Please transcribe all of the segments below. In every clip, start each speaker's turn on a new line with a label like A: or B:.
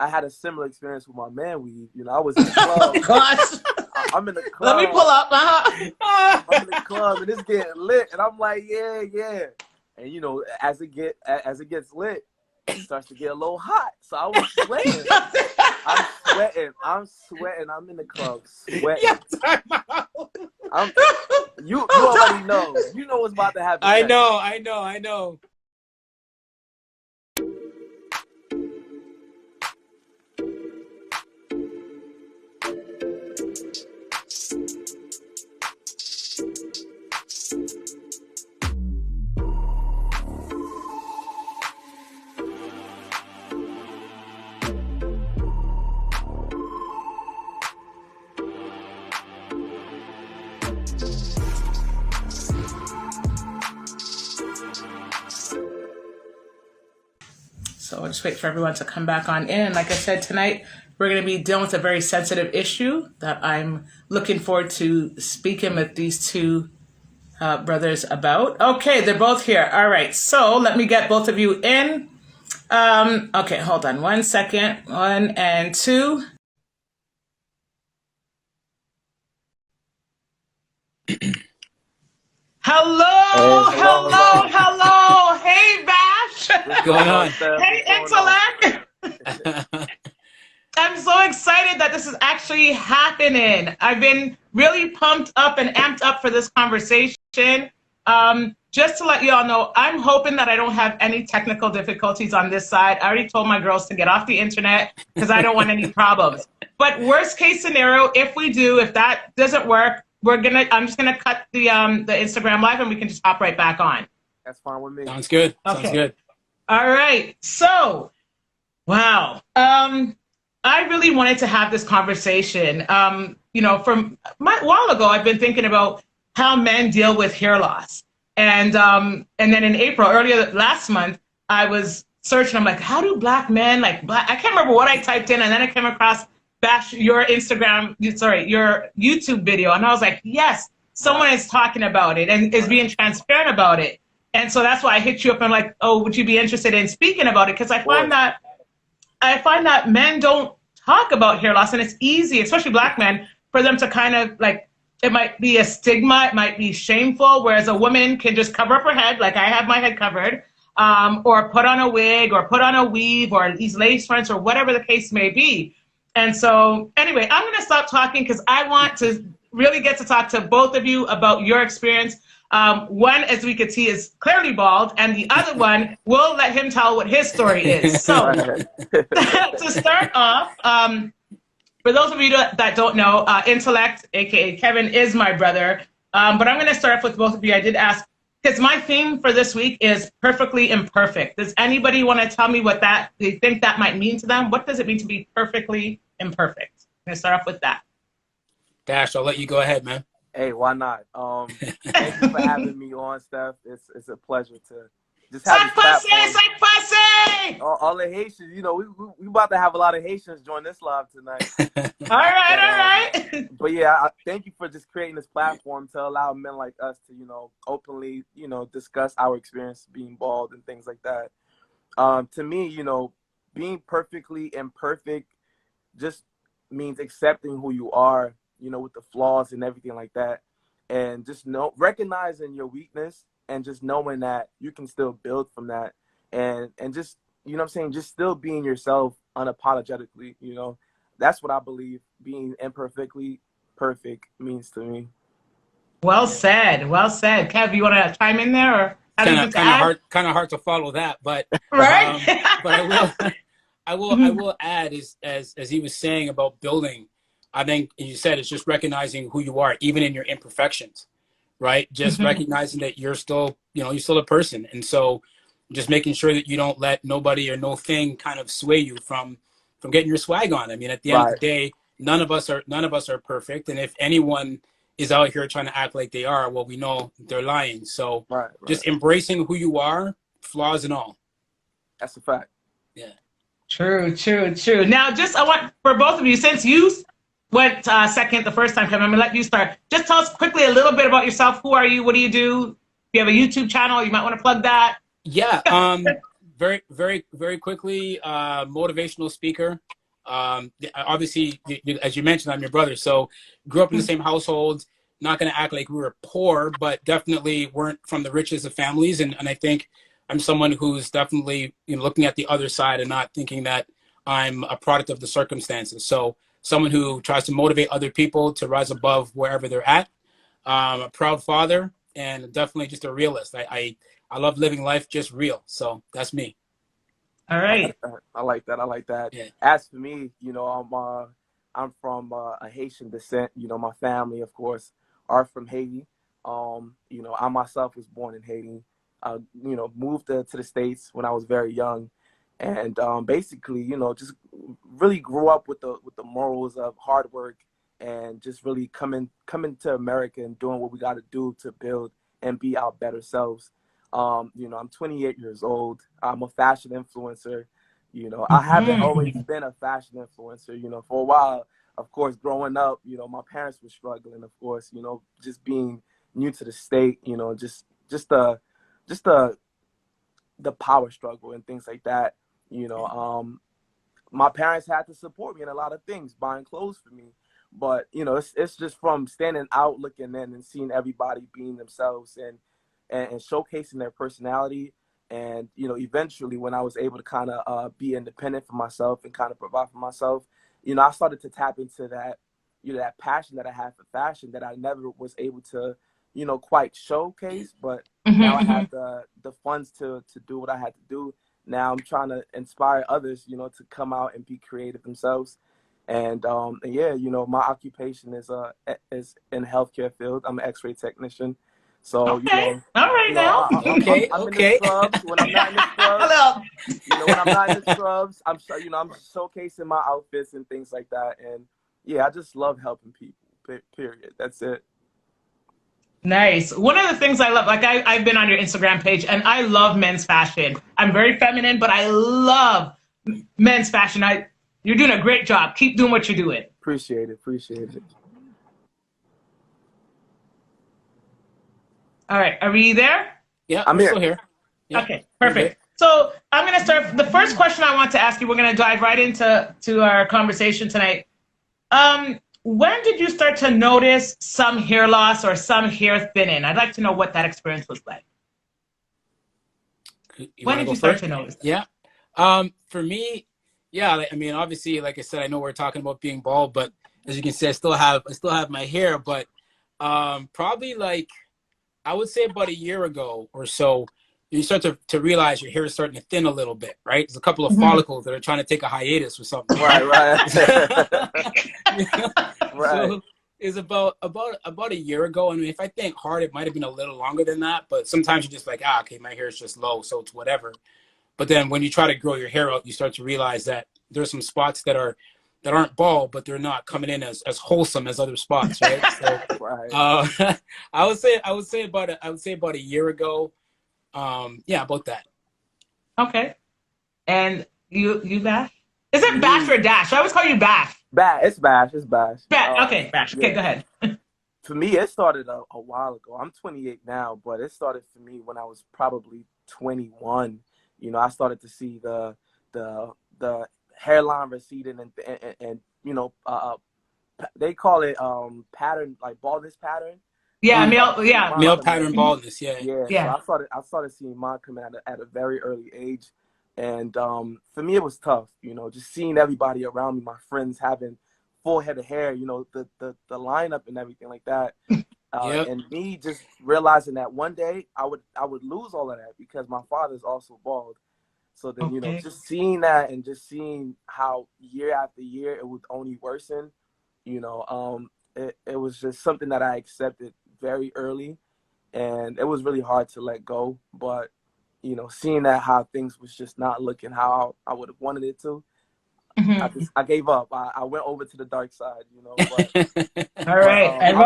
A: I had a similar experience with my man weave. You know, I was in the club.
B: Oh gosh.
A: I'm in the club.
B: Let me pull up.
A: I'm in the club and it's getting lit, and I'm like, yeah. And you know, as it gets lit, it starts to get a little hot. So I was sweating. I'm sweating. I'm in the club sweating. You already know. You know what's about to happen.
C: I know.
B: So I'll just wait for everyone to come back on in. Like I said, tonight we're going to be dealing with a very sensitive issue that I'm looking forward to speaking with these two brothers about. Okay, they're both here. All right, so let me get both of you in. Okay, hold on 1 second. 1 and 2. Hello. Hey, Bash.
C: What's going on?
B: Hey, Intellect. I'm so excited that this is actually happening. I've been really pumped up and amped up for this conversation. Just to let you all know, I'm hoping that I don't have any technical difficulties on this side. I already told my girls to get off the internet because I don't want any problems. But worst case scenario, if that doesn't work, I'm just gonna cut the Instagram live and we can just hop right back on.
A: That's fine with me.
C: Sounds good.
B: Okay.
C: Sounds good.
B: All right. So, wow. I really wanted to have this conversation. You know, from a while ago, I've been thinking about how men deal with hair loss. And then in April, earlier last month, I was searching. I'm like, how do black men, I can't remember what I typed in. And then I came across Bash, your YouTube video. And I was like, yes, someone is talking about it and is being transparent about it. And so that's why I hit you up and like, oh, would you be interested in speaking about it? Because I find that men don't talk about hair loss, and it's easy, especially black men, for them to kind of like, it might be a stigma, it might be shameful, whereas a woman can just cover up her head, like I have my head covered, or put on a wig, or put on a weave, or these lace fronts, or whatever the case may be. And so anyway, I'm going to stop talking because I want to really get to talk to both of you about your experience. One, as we could see, is clearly bald, and the other one, we'll let him tell what his story is. So to start off, for those of you that don't know, Intellect, aka Kevin, is my brother. But I'm going to start off with both of you. I did ask, because my theme for this week is perfectly imperfect. Does anybody want to tell me what they think that might mean to them? What does it mean to be perfectly imperfect? I'm going to start off with that.
C: Dash, I'll let you go ahead, man.
A: Hey, why not? Thank you for having me on, Steph. It's a pleasure to just have this platform.
B: Say pussy!
A: All the Haitians, you know, we about to have a lot of Haitians join this live tonight.
B: All right.
A: But yeah, thank you for just creating this platform to allow men like us to, you know, openly, you know, discuss our experience being bald and things like that. To me, you know, being perfectly imperfect just means accepting who you are, you know, with the flaws and everything like that. And just recognizing your weakness and just knowing that you can still build from that. And just, you know what I'm saying, just still being yourself unapologetically, you know. That's what I believe being imperfectly perfect means to me. Well said.
B: Kev, you want to chime in there? Or
C: kind of hard to follow that, but
B: right.
C: But I will add as he was saying about building. I think you said it's just recognizing who you are, even in your imperfections, right? Just recognizing that you're still a person, and so just making sure that you don't let nobody or no thing kind of sway you from getting your swag on. I mean, at the end of the day, none of us are perfect, and if anyone is out here trying to act like they are, well, we know they're lying. So just embracing who you are, flaws and all.
A: That's a fact.
C: Yeah.
B: True. Now, I want for both of you, since you went second the first time, Kevin, I'm gonna let you start. Just tell us quickly a little bit about yourself. Who are you? What do you do? You have a YouTube channel. You might want to plug that.
C: Yeah. very quickly, motivational speaker. Obviously, as you mentioned, I'm your brother, so grew up in the same household. Not going to act like we were poor, but definitely weren't from the richest of families. And I think I'm someone who's definitely, looking at the other side and not thinking that I'm a product of the circumstances. So someone who tries to motivate other people to rise above wherever they're at. A proud father, and definitely just a realist. I love living life just real. So that's me.
B: All right.
A: I like that. I like that.
C: Yeah.
A: As for me, I'm from a Haitian descent. My family, of course, are from Haiti. I myself was born in Haiti. Moved to the States when I was very young, and basically, just really grew up with the morals of hard work and just really coming to America and doing what we got to do to build and be our better selves. I'm 28 years old. I'm a fashion influencer. I haven't always been a fashion influencer. For a while, of course, growing up, my parents were struggling, of course, just being new to the state, just the power struggle and things like that. My parents had to support me in a lot of things, buying clothes for me. But, it's just from standing out, looking in and seeing everybody being themselves and showcasing their personality. And, eventually when I was able to kind of be independent for myself and kind of provide for myself, I started to tap into that, that passion that I had for fashion that I never was able to, quite showcase. But now I have the funds to do what I had to do. Now I'm trying to inspire others, to come out and be creative themselves. And yeah, my occupation is in the healthcare field. I'm an X-ray technician. So
B: okay. All right now.
A: I'm in the scrubs. When I'm not in the scrubs, when I'm not in the scrubs, I'm showcasing my outfits and things like that. And yeah, I just love helping people. Period. That's it.
B: Nice. One of the things I love, like I've been on your Instagram page, and I love men's fashion. I'm very feminine, but I love men's fashion. You're doing a great job. Keep doing what you're doing.
A: Appreciate it.
B: All right. Are we there?
C: Yeah,
A: I'm
C: still here.
B: Yeah. Okay, perfect. So I'm going to start. The first question I want to ask you, we're going to dive right into our conversation tonight. When did you start to notice some hair loss or some hair thinning? I'd like to know what that experience was like. When did you start to notice that?
C: Yeah. For me, yeah, I mean, obviously, like I said, I know we're talking about being bald, but as you can see, I still have my hair, but probably like, I would say about a year ago or so, you start to realize your hair is starting to thin a little bit, right? There's a couple of follicles that are trying to take a hiatus or something.
A: Right.
C: Right. So it's about a year ago. I mean, if I think hard, it might have been a little longer than that, but sometimes you're just like, okay, my hair is just low, so it's whatever. But then when you try to grow your hair out, you start to realize that there's some spots that aren't bald, but they're not coming in as wholesome as other spots, right? So,
A: right.
C: I would say about a year ago. Yeah, about that.
B: Okay. And you Bash? Is it Bash or Dash? I always call you Bash.
A: It's Bash. It's Bash.
B: Okay, Bash. Okay, go ahead.
A: For me, it started a while ago. I'm 28 now, but it started for me when I was probably 21. I started to see the hairline receding and they call it pattern, like baldness pattern.
B: Yeah, male
C: pattern baldness. Yeah.
A: So I started seeing mine coming at a very early age, and for me it was tough. Just seeing everybody around me, my friends having full head of hair. The lineup and everything like that. And me just realizing that one day I would lose all of that because my father's also bald. So then just seeing that and just seeing how year after year it would only worsen. It was just something that I accepted very early, and it was really hard to let go. But seeing that how things was just not looking how I would have wanted it to, I gave up. I went over to the dark side. But,
B: all right.
A: I'm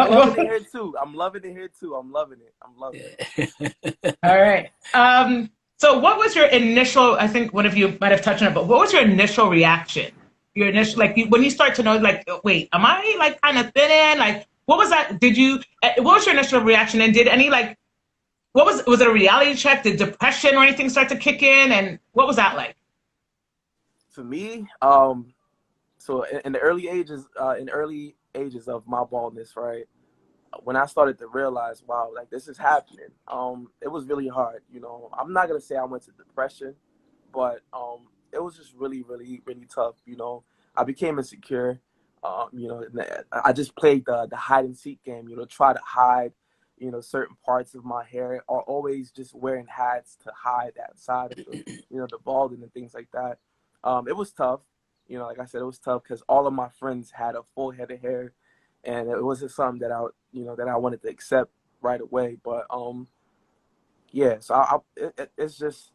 A: loving it here too. I'm loving it.
B: All right. So what was your initial? I think one of you might have touched on it, but what was your initial reaction? Your initial, when you start to know, like, wait, am I like kind of thinning? Like, what was that? What was your initial reaction? And did any was it a reality check? Did depression or anything start to kick in? And what was that like?
A: For me, so in the early ages of my baldness, right? When I started to realize, wow, like this is happening, it was really hard. You know, I'm not gonna say I went to depression, but it was just really, really, really tough. You know, I became insecure. You know, I just played the hide and seek game. You know, try to hide, you know, certain parts of my hair, or always just wearing hats to hide that side of the, you know, the balding and things like that. It was tough. You know, like I said, it was tough because all of my friends had a full head of hair, and it wasn't something that that I wanted to accept right away. But yeah, so it's just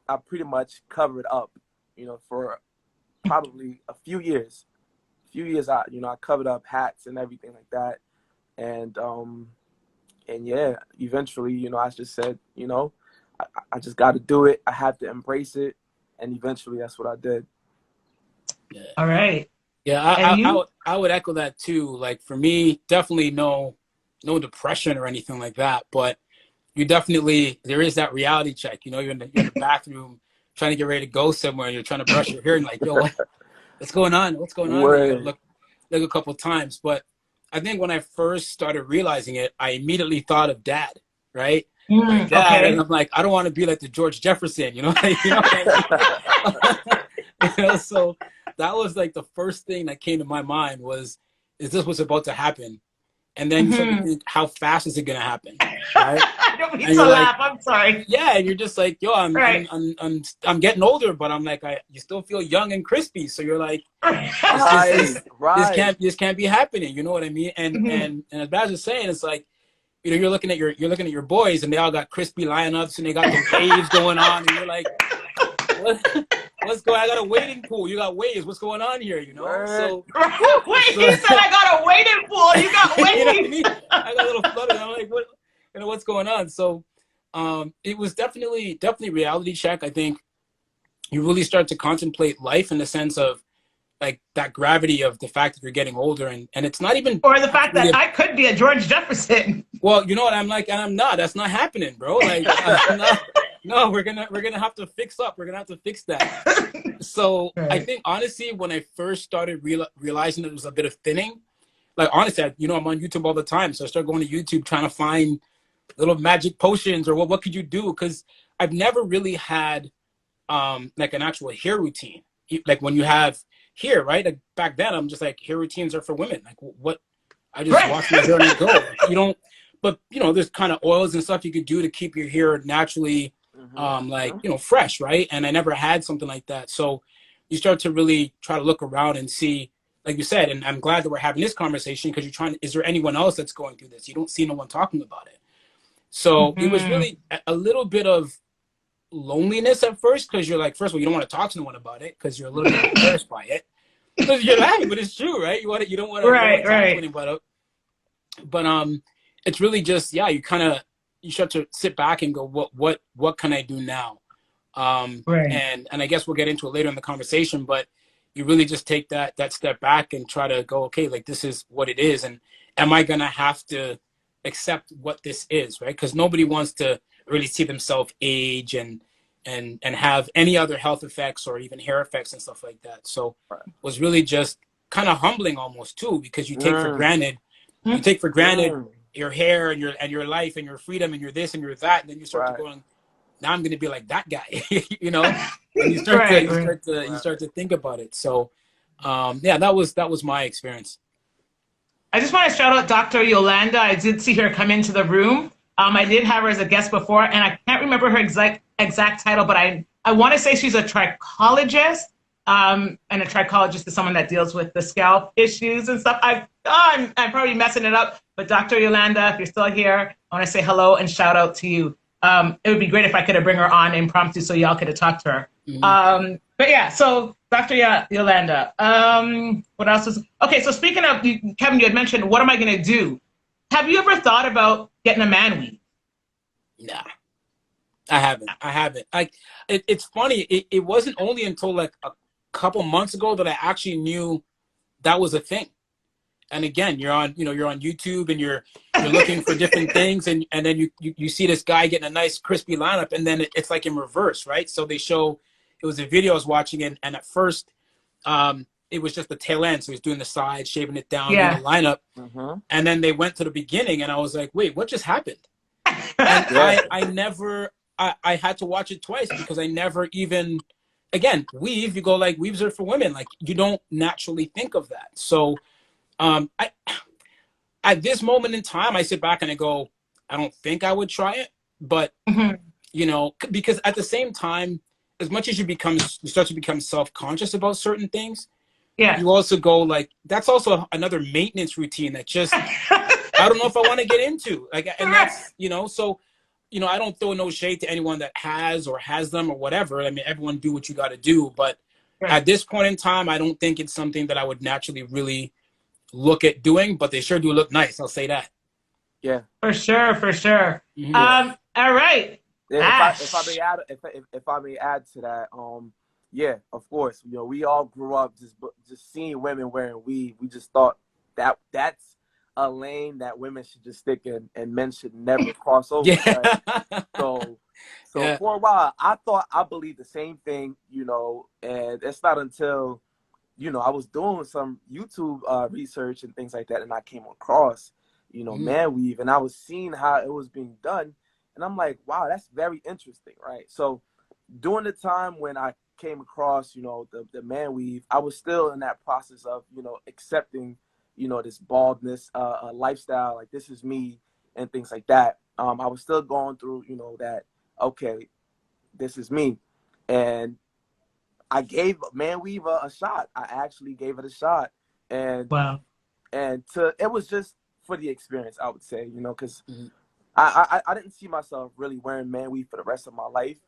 A: I pretty much covered up, you know, for probably a few years. I covered up hats and everything like that, and yeah, eventually, you know, I just said, you know, I just got to do it. I have to embrace it, and eventually, that's what I did.
C: Yeah.
B: All right.
C: Yeah, I would echo that too. Like for me, definitely no depression or anything like that. But you definitely, there is that reality check. You know, you're in the bathroom trying to get ready to go somewhere, and you're trying to brush your hair, and like, yo, what's going on? What's going on? You gotta look a couple of times. But I think when I first started realizing it, I immediately thought of Dad, right? Like Dad,
B: okay.
C: and I'm like, I don't want to be like the George Jefferson, you know, you know. You know, so that was like the first thing that came to my mind was, is this what's about to happen? And then you start to think, how fast is it gonna happen? Right?
B: I don't mean
C: And
B: to
C: you're
B: laugh.
C: like,
B: I'm sorry.
C: yeah, and you're just like, yo,
B: Right.
C: I'm getting older, but I'm like, you still feel young and crispy. So you're like, this can't be happening. You know what I mean? And as Baz was saying, it's like, you know, you're looking at your boys, and they all got crispy lineups, and they got the waves going on, and you're like, what's going on? I got a wading pool. You got waves. What's going on here? You know? So
B: wait, he said I got a wading pool. You got waves.
C: You know what I mean? I got a little flutter. I'm like, what? You know, what's going on? So it was definitely reality check. I think you really start to contemplate life in the sense of like that gravity of the fact that you're getting older, and it's not even,
B: or the fact that I could be a George Jefferson.
C: Well, you know what, I'm like, and I'm not. That's not happening, bro. Like, no, we're gonna have to fix up. We're gonna have to fix that. So right. I think honestly, when I first started realizing there was a bit of thinning, like honestly, I'm on YouTube all the time, so I started going to YouTube trying to find little magic potions or what could you do, because I've never really had like an actual hair routine. Like when you have hair, right? Like back then, I'm just like, hair routines are for women. Like what? I just wash my hair and I go. You don't. But there's kind of oils and stuff you could do to keep your hair naturally, fresh, right? And I never had something like that. So you start to really try to look around and see, like you said, and I'm glad that we're having this conversation because you're trying. Is there anyone else that's going through this? You don't see no one talking about it. So it was really a little bit of loneliness at first, because you're like, first of all, you don't want to talk to no one about it because you're a little bit embarrassed by it. Because you're laughing, but it's true, right? You don't want to talk to anybody about it. But it's really just, you start to sit back and go, what can I do now? And I guess we'll get into it later in the conversation, but you really just take that step back and try to go, okay, like this is what it is, and am I gonna have to accept what this is, right? Because nobody wants to really see themselves age and have any other health effects or even hair effects and stuff like that. So it was really just kind of humbling almost too, because you take for granted your hair and your life and your freedom and your this and your that, and then you start to going, now I'm going to be like that guy, and you start to think about it. So that was my experience.
B: I just want to shout out Dr. Yolanda. I did see her come into the room. I did have her as a guest before, and I can't remember her exact title, but I want to say she's a trichologist. And a trichologist is someone that deals with the scalp issues and stuff. I'm probably messing it up, but Dr. Yolanda, if you're still here, I want to say hello and shout out to you. It would be great if I could have bring her on impromptu so y'all could have talked to her. Mm-hmm. But yeah, so Dr. Yolanda, what else is, okay, so speaking of, Kevin, you had mentioned, what am I going to do? Have you ever thought about getting a man weave?
C: Nah, I haven't. It's funny. It wasn't only until like a couple months ago that I actually knew that was a thing. And again, you're on YouTube, and you're looking for different things, and then you see this guy getting a nice crispy lineup, and then it's like in reverse, right? So they show, it was a video I was watching, and at first it was just the tail end, so he's doing the side, shaving it down, doing the lineup, and then they went to the beginning, and I was like, wait, what just happened? And I had to watch it twice, because I never even, again, weave, you go like, weaves are for women, like you don't naturally think of that. So at this moment in time, I sit back and I go, I don't think I would try it, but you know, because at the same time, as much as you start to become self-conscious about certain things, you also go like, that's also another maintenance routine that just, I don't know if I want to get into, like, and that's, you know, so, you know, I don't throw no shade to anyone that has them or whatever. I mean, everyone do what you got to do, but at this point in time, I don't think it's something that I would naturally really look at doing, but they sure do look nice. I'll say that.
A: Yeah,
B: for sure, for sure. All right.
A: Yeah, if I may add to that, yeah, of course, you know, we all grew up just seeing women wearing weave. We just thought that's a lane that women should just stick in, and men should never cross over. Right? So for a while, I believed the same thing, you know, and it's not until, you know, I was doing some YouTube research and things like that, and I came across, you know, man weave, and I was seeing how it was being done, and I'm like, wow, that's very interesting, right? So during the time when I came across, you know, the man weave, I was still in that process of, you know, accepting, you know, this baldness lifestyle, like this is me and things like that. I was still going through, you know, that, okay, this is me. And I gave man weave a shot. I actually gave it a shot. And it was just for the experience, I would say, you know, because I didn't see myself really wearing man weave for the rest of my life.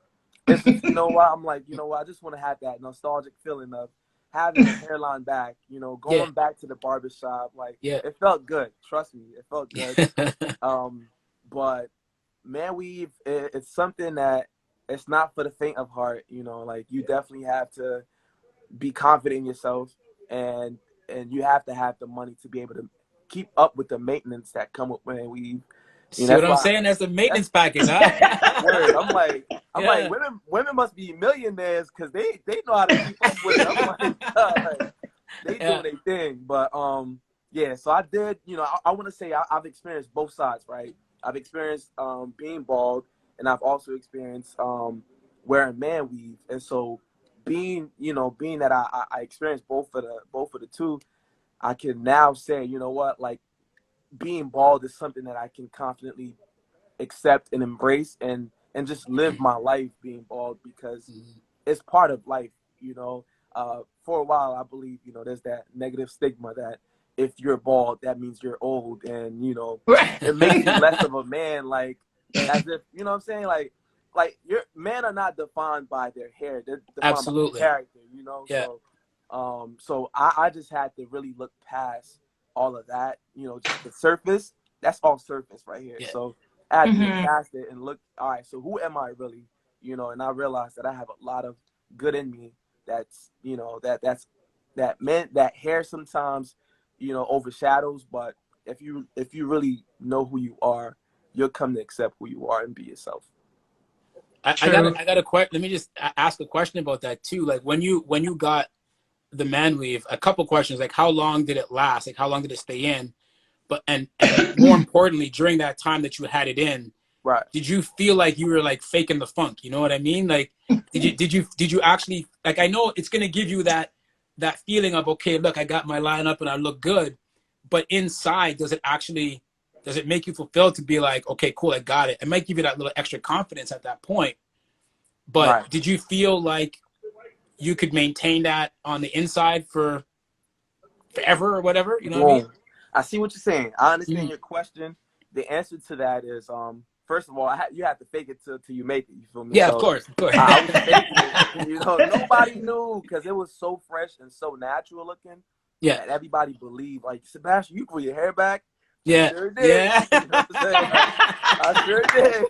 A: It's just, you know what, I'm like, you know what, I just want to have that nostalgic feeling of having the hairline back, you know, going back to the barbershop. Like, it felt good. Trust me, it felt good. But man weave, it's something that it's not for the faint of heart, you know, like you definitely have to be confident in yourself, and you have to have the money to be able to keep up with the maintenance that come with man weave.
C: You see what I'm saying? That's the maintenance package, huh?
A: Word. I'm like, women must be millionaires because they know how to keep up with it. I'm like, they do their thing. But yeah. So I did. You know, I want to say I've experienced both sides, right? I've experienced being bald, and I've also experienced wearing man weave. And so being that I experienced both of the two, I can now say, you know what, like, being bald is something that I can confidently accept and embrace, and just live my life being bald, because it's part of life, you know. For a while, I believe, you know, there's that negative stigma that if you're bald, that means you're old, and, you know, it makes you less of a man, like, as if, you know what I'm saying? Like your men are not defined by their hair. They're defined by their character, you know?
C: Yeah.
A: So I just had to really look past all of that, you know, just the surface. That's all surface right here. So I had to look past it and look, all right, so who am I really? You know, and I realized that I have a lot of good in me. That's, you know, that hair sometimes, you know, overshadows, but if you really know who you are, you'll come to accept who you are and be yourself.
C: I got a question. Let me just ask a question about that too. Like when you got the man weave, a couple questions, like how long did it last? Like how long did it stay in? But and more importantly, during that time that you had it in,
A: right,
C: did you feel like you were like faking the funk? You know what I mean? Like did you actually, like, I know it's gonna give you that feeling of, okay, look, I got my line up and I look good, but inside, does it make you fulfilled to be like, okay, cool, I got it? It might give you that little extra confidence at that point. But did you feel like you could maintain that on the inside for forever or whatever? You know what I mean?
A: I see what you're saying. I understand your question. The answer to that is, first of all, you have to fake it till you make it. You feel me?
C: Yeah,
A: so
C: of course.
A: I was faking it. You know, nobody knew because it was so fresh and so natural looking.
C: Yeah.
A: That everybody believed, like, Sebastian, you grew your hair back.
C: Yeah.
A: I sure did.
C: Yeah.
A: You know what I'm saying? I sure did.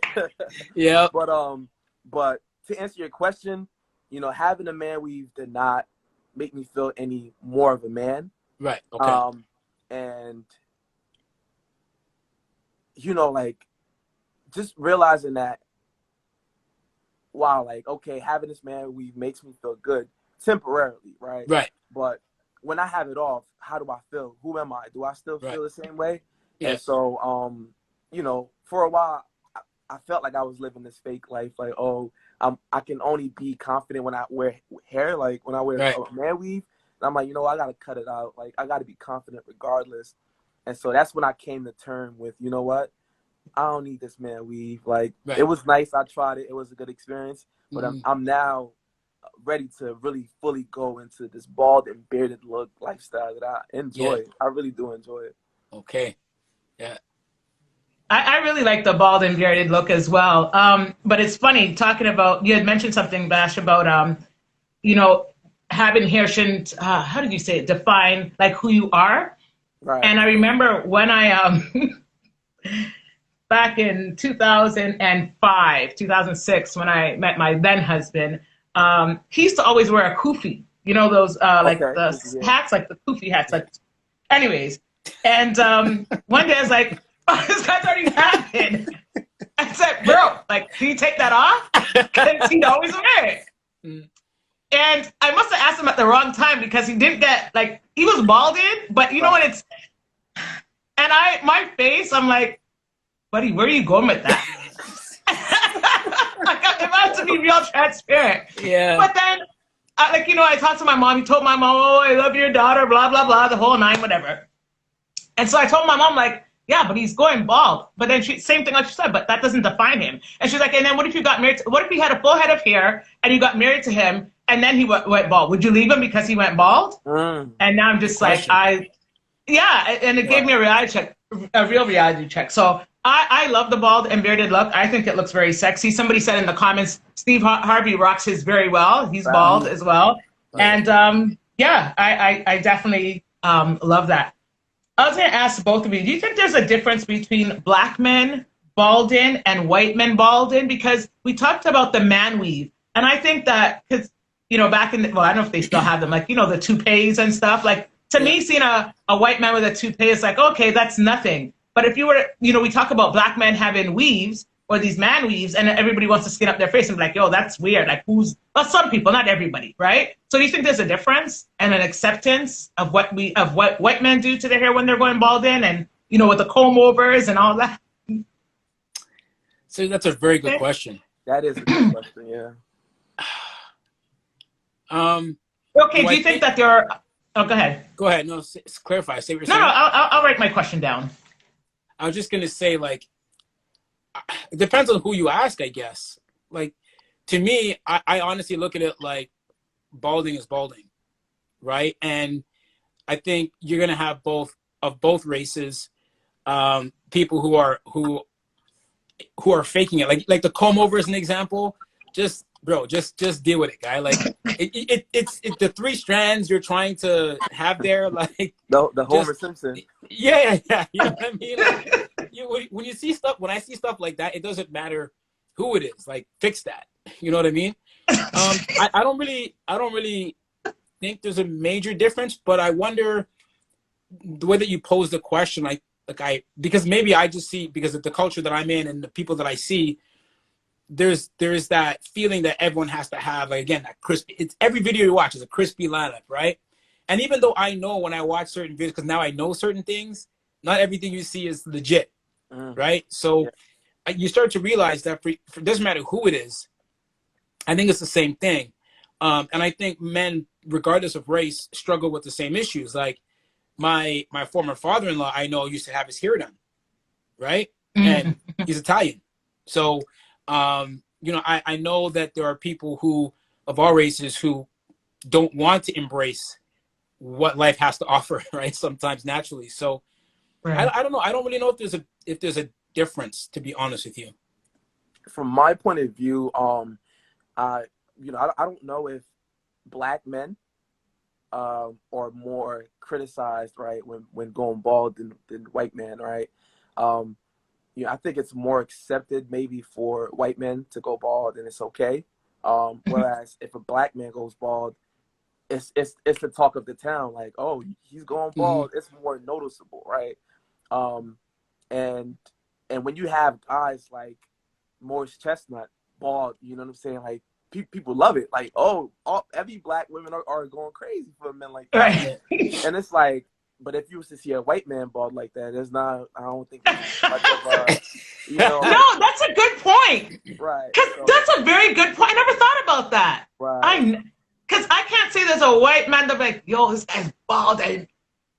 C: Yeah.
A: But to answer your question, you know, having a man weave did not make me feel any more of a man.
C: Right. Okay.
A: And, you know, like, just realizing that, wow, like, okay, having this man weave makes me feel good temporarily, right?
C: Right.
A: But when I have it off, how do I feel? Who am I? Do I still
C: Right.
A: feel the same way?
C: Yeah.
A: And so, you know, for a while, I felt like I was living this fake life. Like, oh, I can only be confident when I wear hair. Like, when I wear
C: Right.
A: a man weave, and I'm like, you know, I got to cut it out. Like, I got to be confident regardless. And so that's when I came to term with, you know what? I don't need this man weave. Like,
C: Right.
A: it was nice. I tried it. It was a good experience. But
C: Mm-hmm.
A: I'm now ready to really fully go into this bald and bearded look lifestyle that I enjoy.
C: Yeah.
A: I really do enjoy it.
C: Okay. Yeah.
B: I really like the bald and bearded look as well. But it's funny talking about, you had mentioned something, Bash, about, you know, having hair shouldn't, how did you say it, define like who you are.
A: Right.
B: And I remember when I, back in 2005, 2006, when I met my then husband, he used to always wear a kufi. You know, those like
A: Okay.
B: the
A: Yeah.
B: hats, like the kufi hats. Like, anyways, and one day I was like, oh, this guy's already happened. I said, bro, like, can you take that off? Because he'd always wear it.
C: Mm.
B: And I must have asked him at the wrong time because he didn't get, like, he was balding, but you know what, it's, and my face, I'm like, buddy, where are you going with that? If I have to be real transparent.
C: Yeah.
B: But then, like, you know, I talked to my mom. He told my mom, oh, I love your daughter, blah, blah, blah, the whole nine, whatever. And so I told my mom, like, yeah, but he's going bald. But then same thing like she said, but that doesn't define him. And she's like, and then what if you got married? What if he had a full head of hair and you got married to him and then he went bald? Would you leave him because he went bald? And now I'm just like, yeah, and it gave me a reality check, a real reality check. So I love the bald and bearded look. I think it looks very sexy. Somebody said in the comments, Steve Harvey rocks his very well. He's bald as well. And yeah, I definitely love that. I was going to ask both of you, do you think there's a difference between black men balding and white men balding? Because we talked about the man weave. And I think that, because, you know, back in the, well, I don't know if they still have them, like, you know, the toupees and stuff. Like, to me, seeing a white man with a toupee is like, okay, that's nothing. But if you were, you know, we talk about black men having weaves or these man weaves, and everybody wants to skin up their face and be like, yo, that's weird. Like, who's, well, some people, not everybody, right? So do you think there's a difference and an acceptance of what white men do to their hair when they're going bald in, and, you know, with the comb overs and all that?
C: So that's a very good question.
A: That is a good question, yeah.
B: Okay, do you think that there are, oh, go ahead.
C: Go ahead. No, clarify. Say what you're saying.
B: No, I'll write my question down.
C: I was just going to say, like, it depends on who you ask, I guess. Like, to me, I honestly look at it like balding is balding, right? And I think you're going to have both races, people who are faking it. Like the comb over is an example. Just, bro, just deal with it, guy. Like, it's the three strands you're trying to have there, like
A: the Homer Simpson.
C: Yeah. You know what I mean? Like, when I see stuff like that, it doesn't matter who it is. Like, fix that. You know what I mean? I don't really think there's a major difference, but I wonder the way that you pose the question, because maybe I just see, because of the culture that I'm in and the people that I see, there's that feeling that everyone has to have, like, again, that crispy. It's every video you watch is a crispy lineup, right? And even though I know when I watch certain videos, because now I know certain things, not everything you see is legit, right? So you start to realize that it doesn't matter who it is. I think it's the same thing. And I think men, regardless of race, struggle with the same issues. Like my former father-in-law, I know, used to have his hair done, right? And he's Italian. So, you know, I know that there are people of all races who don't want to embrace what life has to offer, right? Sometimes naturally. So I don't know. I don't really know if there's a difference, to be honest with you.
A: From my point of view, I don't know if black men are more criticized, right, when going bald than white men, right? I think it's more accepted maybe for white men to go bald and it's okay. Whereas if a black man goes bald, it's the talk of the town. Like, oh, he's going bald. It's more noticeable, right? And when you have guys like Morris Chestnut bald, you know what I'm saying? Like, people love it. Like, every black women are going crazy for men like that.
B: Right.
A: And it's like, but if you was to see a white man bald like that, there's not. I don't think there's much of a, you know.
B: No, that's a good point.
A: Right.
B: Because that's a very good point. I never thought about that.
A: Right.
B: Because I can't say there's a white man that's like, yo, this guy's bald. And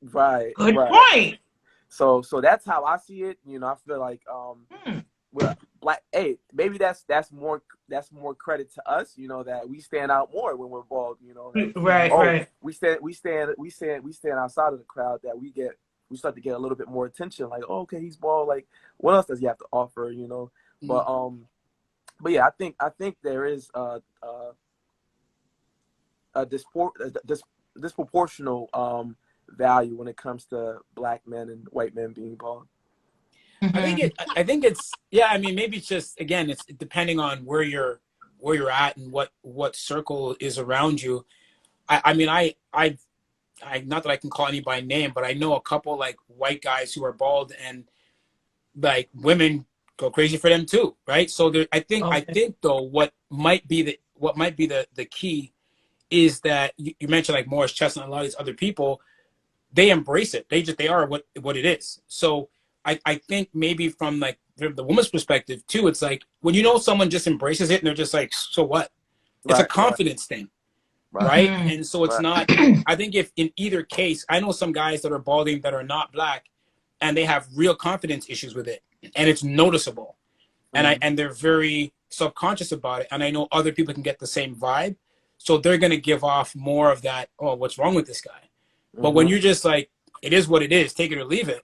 A: right.
B: Good
A: right.
B: point.
A: So that's how I see it. You know, I feel like we're black. Hey, maybe that's more credit to us. You know, that we stand out more when we're bald. You know, like,
B: right.
A: We stand outside of the crowd. That we start to get a little bit more attention. Like, oh, okay, he's bald. Like, what else does he have to offer? You know, but yeah, I think there is a disproportional value when it comes to black men and white men being bald.
C: I think it's yeah. I mean, maybe it's just, again, it's depending on where you're at and what circle is around you. I mean, I not that I can call any by name, but I know a couple like white guys who are bald, and like women go crazy for them too, right? So I think though what might be the key is that you mentioned like Morris Chestnut and a lot of these other people, they embrace it. They are what it is. So I think maybe from like the woman's perspective too, it's like when you know someone just embraces it and they're just like, so what? It's a confidence thing, right? And so it's not. I think if in either case, I know some guys that are balding that are not black, and they have real confidence issues with it, and it's noticeable, and they're very subconscious about it. And I know other people can get the same vibe, so they're gonna give off more of that. Oh, what's wrong with this guy? But when you're just like, it is what it is, take it or leave it.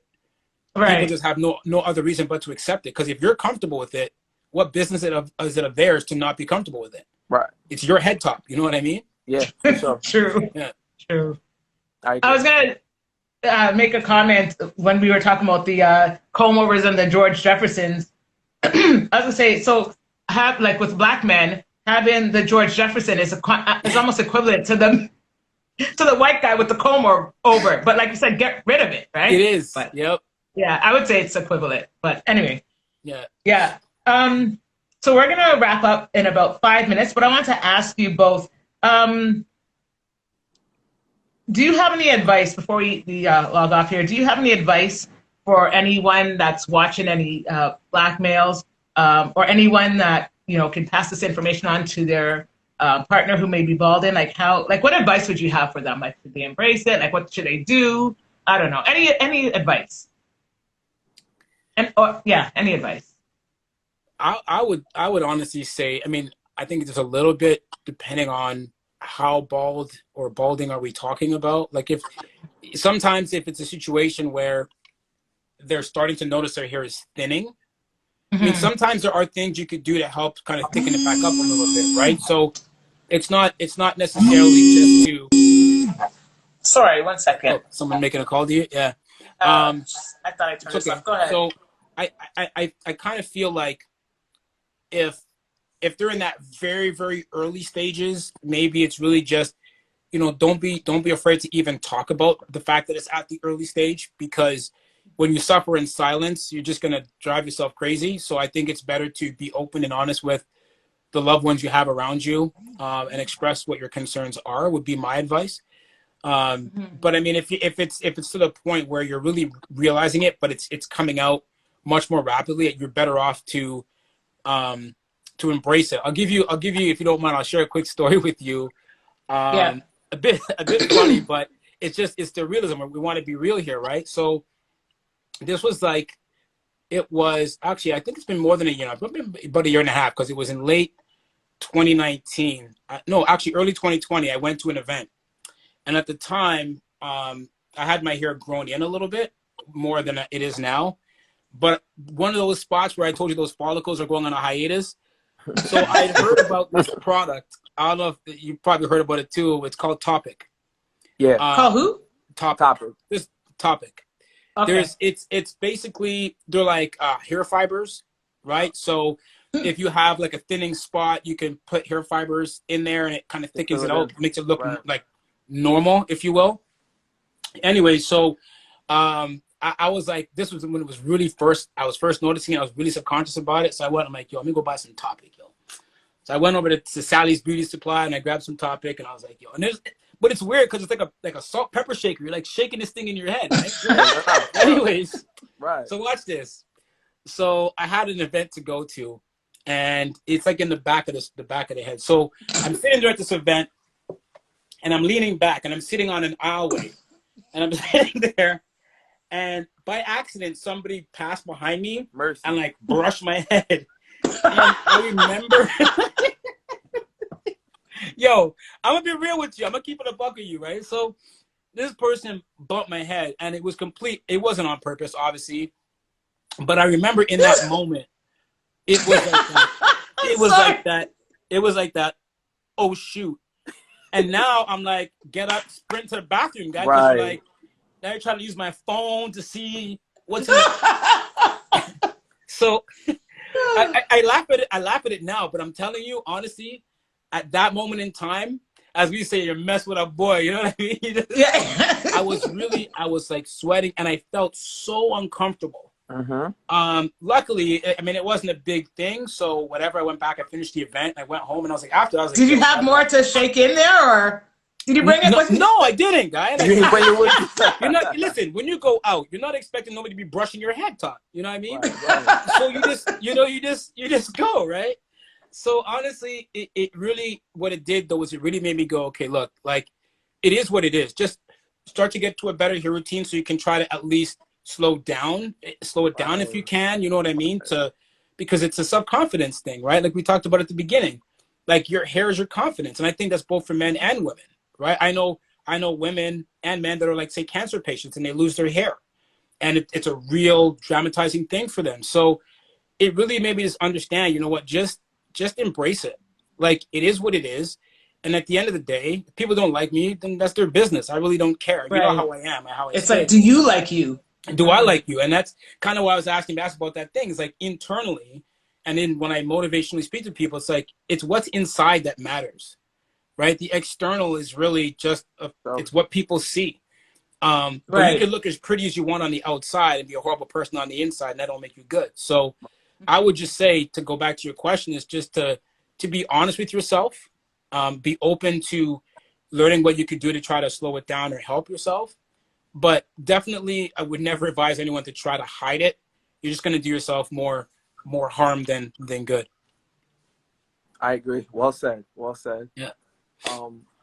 C: People just have no other reason but to accept it. Because if you're comfortable with it, what business is it of theirs to not be comfortable with it? Right. It's your head top. You know what I mean?
A: Yeah, for sure.
B: True.
C: Yeah.
B: True. I was going to make a comment when we were talking about the comb-overs and the George Jeffersons. I was going to say, so like with black men, having the George Jefferson is almost equivalent to the white guy with the comb over. But like you said, get rid of it, right?
C: It is.
B: But,
C: yep.
B: Yeah, I would say it's equivalent. But anyway.
C: Yeah.
B: Yeah. So we're going to wrap up in about 5 minutes, but I want to ask you both, do you have any advice before we log off here? Do you have any advice for anyone that's watching, any black males, or anyone that, you know, can pass this information on to their partner who may be balding? Like what advice would you have for them? Like, should they embrace it? Like, what should they do? I don't know. Any advice? Any advice?
C: I would honestly say, I mean, I think there's a little bit depending on how bald or balding are we talking about. Like sometimes if it's a situation where they're starting to notice their hair is thinning, I mean, sometimes there are things you could do to help kind of thicken it back up a little bit, right? So it's not necessarily just to.
B: Sorry, 1 second.
C: Oh, someone making a call to you? Yeah.
B: I thought I turned this off. Go ahead.
C: So I kind of feel like if they're in that very, very early stages, maybe it's really just, you know, don't be afraid to even talk about the fact that it's at the early stage, because when you suffer in silence, you're just going to drive yourself crazy. So I think it's better to be open and honest with the loved ones you have around you, and express what your concerns are, would be my advice. But I mean, if it's to the point where you're really realizing it, but it's coming out much more rapidly, you're better off to embrace it. I'll give you, if you don't mind, I'll share a quick story with you. A bit funny, but it's the realism. We want to be real here, right? So this was actually, I think it's been more than a year, about a year and a half, because it was in late 2019. No, actually early 2020, I went to an event. And at the time, I had my hair grown in a little bit more than it is now. But one of those spots where I told you those follicles are going on a hiatus. So I heard about this product. I don't know if you probably heard about it too. It's called Topic.
A: Yeah.
B: Called who?
A: Topic.
C: This Topic.
B: Okay.
C: It's basically, they're like hair fibers, right? So if you have like a thinning spot, you can put hair fibers in there and it kind of thickens it out, makes it look like normal, if you will. Anyway, so I was like, this was when it was really I was first noticing it. I was really subconscious about it. So I went, I'm like, yo, let me go buy some Topic, yo. So I went over to Sally's Beauty Supply and I grabbed some Topic and I was like, yo, but it's weird because it's like a salt pepper shaker. You're like shaking this thing in your head, right? Anyways,
A: right.
C: So watch this. So I had an event to go to, and it's like in the back of the head. So I'm sitting there at this event, and I'm leaning back, and I'm sitting on an aisleway, and I'm sitting there, and by accident somebody passed behind me
A: Mercy.
C: and like brushed my head. And I remember. Yo, I'm gonna be real with you. I'm gonna keep it a buck with you, right? So this person bumped my head, and it was complete. It wasn't on purpose, obviously, but I remember in that moment, it was like that. It was like that. It was like that. Oh shoot! And now I'm like, get up, sprint to the bathroom, guy.
A: Right.
C: Like now you're trying to use my phone to see what's in it. So I laugh at it. I laugh at it now, but I'm telling you, honestly, at that moment in time, as we say, you're mess with a boy. You know what I mean?
B: Yeah.
C: I was like sweating, and I felt so uncomfortable. Luckily, I mean, it wasn't a big thing. So whatever, I went back, I finished the event, I went home, and I was like, I was like,
B: did you have more to shake in there, or did you bring it with you?
C: No, I didn't, guy.
A: You didn't bring it with you.
C: You're not, listen, when you go out, you're not expecting nobody to be brushing your head, Todd. You know what I mean?
A: Right.
C: So you just go, right? So honestly, it really, what it did though is it really made me go, okay, look, like it is what it is. Just start to get to a better routine so you can try to at least slow it down if you can, you know what I mean? Because it's a self-confidence thing, right? Like we talked about at the beginning, like your hair is your confidence. And I think that's both for men and women, right? I know women and men that are like, say, cancer patients and they lose their hair. And it's a real dramatizing thing for them. So it really made me just understand, you know what, just embrace it. Like it is what it is. And at the end of the day, if people don't like me, then that's their business. I really don't care. Right. You know how I am, how I
B: It's
C: stay.
B: like, do you like you?
C: Do I like you? And that's kind of why I was asking about that thing. It's like internally, and then when I motivationally speak to people, it's like, it's what's inside that matters, right? The external is really just, it's what people see. But you can look as pretty as you want on the outside and be a horrible person on the inside, and that don't make you good. So I would just say, to go back to your question, is just to be honest with yourself, be open to learning what you could do to try to slow it down or help yourself. But definitely, I would never advise anyone to try to hide it. You're just going to do yourself more harm than good.
A: I agree. Well said. Well said.
C: Yeah.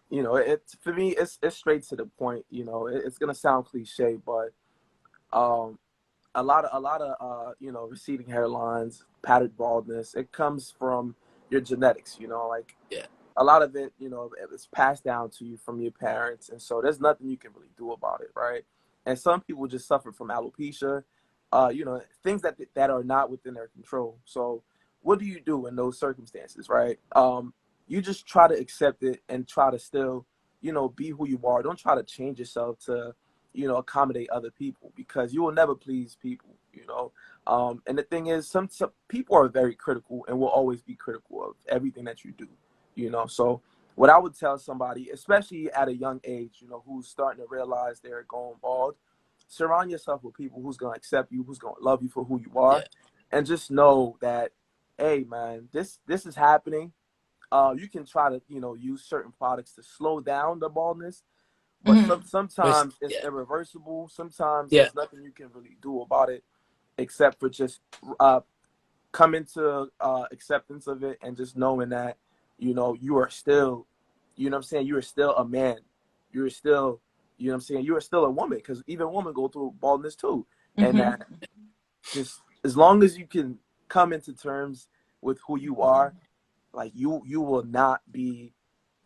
A: You know, for me, it's straight to the point. You know, it's gonna sound cliche, but a lot of you know, receding hairlines, patterned baldness, it comes from your genetics. You know, like a lot of it, you know, it's passed down to you from your parents, and so there's nothing you can really do about it, right? And some people just suffer from alopecia, you know, things that are not within their control. So what do you do in those circumstances, right? You just try to accept it and try to still, you know, be who you are. Don't try to change yourself to, you know, accommodate other people, because you will never please people, you know. And the thing is, some people are very critical and will always be critical of everything that you do, you know. So what I would tell somebody, especially at a young age, you know, who's starting to realize they're going bald, surround yourself with people who's going to accept you, who's going to love you for who you are, and just know that, hey, man, this is happening. You can try to, you know, use certain products to slow down the baldness, but sometimes it's irreversible. Sometimes there's nothing you can really do about it except for just come into acceptance of it, and just knowing that, you know, you are still, you know what I'm saying, you are still a man. You're still, you know what I'm saying, you are still a woman, because even women go through baldness too. And that just, as long as you can come into terms with who you are, like you will not be,